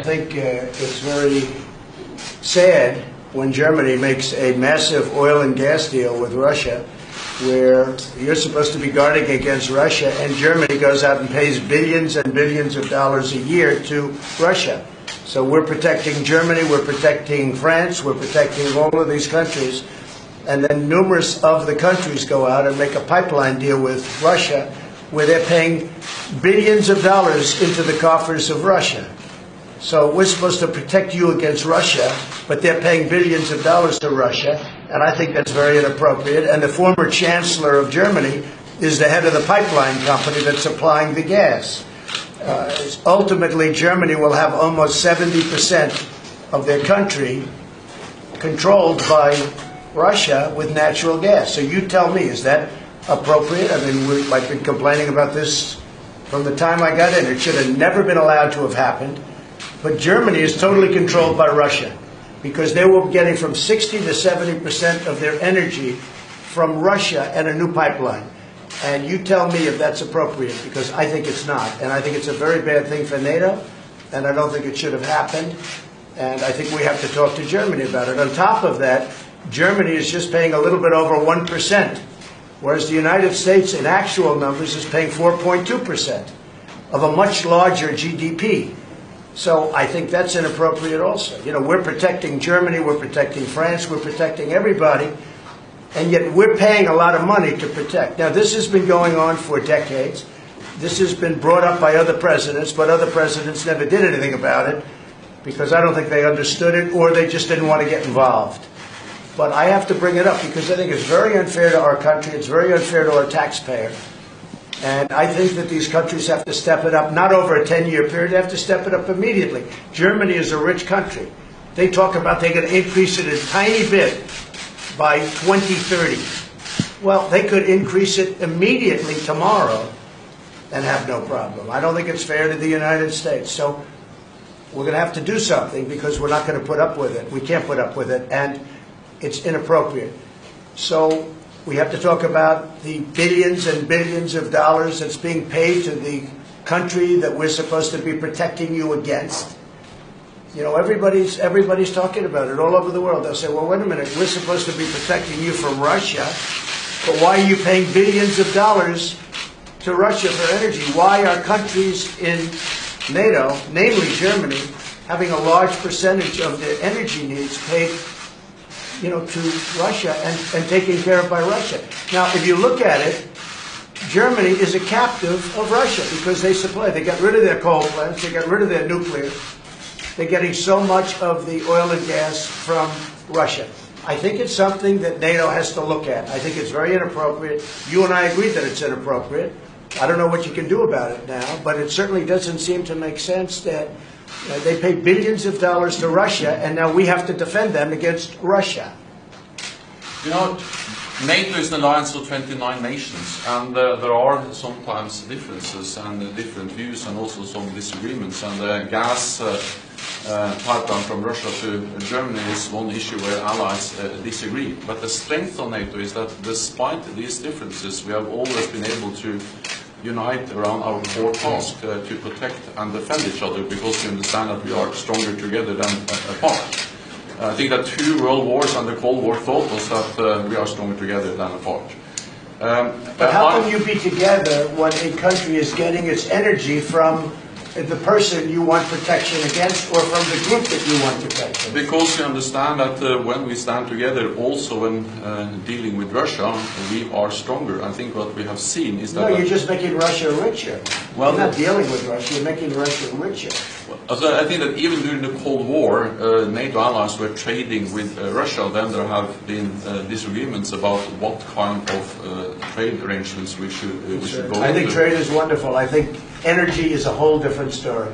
think it's very sad when Germany makes a massive oil and gas deal with Russia, where you're supposed to be guarding against Russia, and Germany goes out and pays billions and billions of dollars a year to Russia. So we're protecting Germany, we're protecting France, we're protecting all of these countries, and then numerous of the countries go out and make a pipeline deal with Russia, where they're paying billions of dollars into the coffers of Russia. So we're supposed to protect you against Russia, but they're paying billions of dollars to Russia, and I think that's very inappropriate. And the former chancellor of Germany is the head of the pipeline company that's supplying the gas. Ultimately, Germany will have almost 70% of their country controlled by Russia with natural gas. So you tell me, is that appropriate? I mean, I've been complaining about this from the time I got in. It should have never been allowed to have happened. But Germany is totally controlled by Russia because they were getting from 60 to 70% of their energy from Russia and a new pipeline. And you tell me if that's appropriate, because I think it's not. And I think it's a very bad thing for NATO, and I don't think it should have happened. And I think we have to talk to Germany about it. On top of that, Germany is just paying a little bit over 1%, whereas the United States, in actual numbers, is paying 4.2% of a much larger GDP. So I think that's inappropriate also. You know, we're protecting Germany, we're protecting France, we're protecting everybody, and yet we're paying a lot of money to protect. Now, this has been going on for decades. This has been brought up by other presidents, but other presidents never did anything about it because I don't think they understood it or they just didn't want to get involved. But I have to bring it up because I think it's very unfair to our country. It's very unfair to our taxpayer. And I think that these countries have to step it up, not over a 10-year period. They have to step it up immediately. Germany is a rich country. They talk about they're going to increase it a tiny bit by 2030. Well, they could increase it immediately tomorrow and have no problem. I don't think it's fair to the United States. So we're going to have to do something because we're not going to put up with it. We can't put up with it. And it's inappropriate. So we have to talk about the billions and billions of dollars that's being paid to the country that we're supposed to be protecting you against. You know, everybody's talking about it all over the world. They'll say, well, wait a minute, we're supposed to be protecting you from Russia, but why are you paying billions of dollars to Russia for energy? Why are countries in NATO, namely Germany, having a large percentage of their energy needs paid to Russia and taken care of by Russia? Now, if you look at it, Germany is a captive of Russia because they supply. They got rid of their coal plants. They got rid of their nuclear. They're getting so much of the oil and gas from Russia. I think it's something that NATO has to look at. I think it's very inappropriate. You and I agree that it's inappropriate. I don't know what you can do about it now, but it certainly doesn't seem to make sense that they pay billions of dollars to Russia, and now we have to defend them against Russia. You know, NATO is an alliance of 29 nations, and there are sometimes differences and different views and also some disagreements. And the gas pipeline from Russia to Germany is one issue where allies disagree. But the strength of NATO is that despite these differences, we have always been able to unite around our core task to protect and defend each other, because we understand that we are stronger together than apart. I think that 2 world wars and the Cold War taught us that we are stronger together than apart. But how can you be together when a country is getting its energy from the person you want protection against or from the group that you want protection? Because we understand that when we stand together, also when dealing with Russia, we are stronger. I think what we have seen is that... No, you're just making Russia richer. Well, you're not dealing with Russia, you're making Russia richer. So I think that even during the Cold War, NATO allies were trading with Russia. Then there have been disagreements about what kind of trade arrangements we should go into. I think trade is wonderful. I think energy is a whole different story.